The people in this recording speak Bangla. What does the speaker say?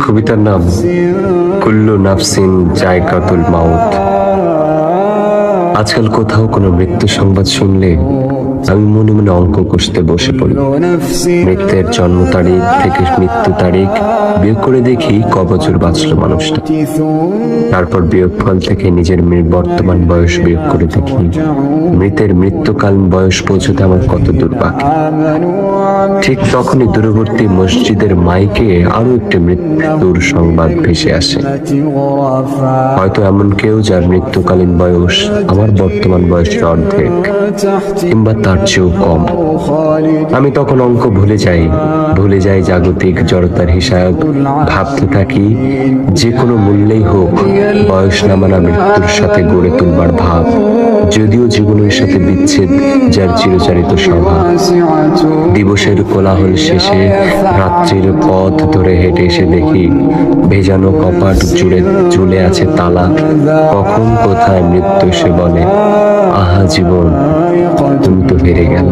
কবিতার নাম কুল্লু নাফসিন জায়কাতুল মাউত। আজকাল কোথাও কোনো মৃত্যু সংবাদ শুনলে আমি মনে মনে অঙ্ক কষতে বসে পড়ি। মৃত্যুর জন্ম তারিখ থেকে মৃত্যু তারিখ বিয়োগ করে দেখি ক বছর বাঁচল মানুষটা। তারপর বিয়োগফল থেকে নিজের বর্তমান বয়স বিয়োগ করে দেখি মৃতের মৃত্যুকালীন বয়স পৌঁছতে আমার কত দূর বাকি। ঠিক তখনই দূরবর্তী মসজিদের মাইকে আরো একটি মৃত্যুর সংবাদ ভেসে আসে। হয়তো এমন কেউ যার মৃত্যুকালীন বয়স আমার বর্তমান বয়সের অর্ধেক কিংবা তার চেয়েও কম। আমি তখন অঙ্ক ভুলে যাই জাগতিক জড়তার হিসাব। ভাবতে থাকি যে কোনো মূল্যেই হোক বয়স নামানা মৃত্যুর সাথে গড়ে তুলবার ভাব, যদিও জীবনের সাথে বিচ্ছেদ যার চিরচারিত স্বভাব। দিবসের কোলাহল শেষে রাত্রির পথ ধরে হেঁটে এসে দেখি ভেজানো কপাট জুড়ে ঝুলে আছে তালা। কখন কোথায় মৃত্যু সে বলে, আহা জীবন তুমি তো হেরে গেল।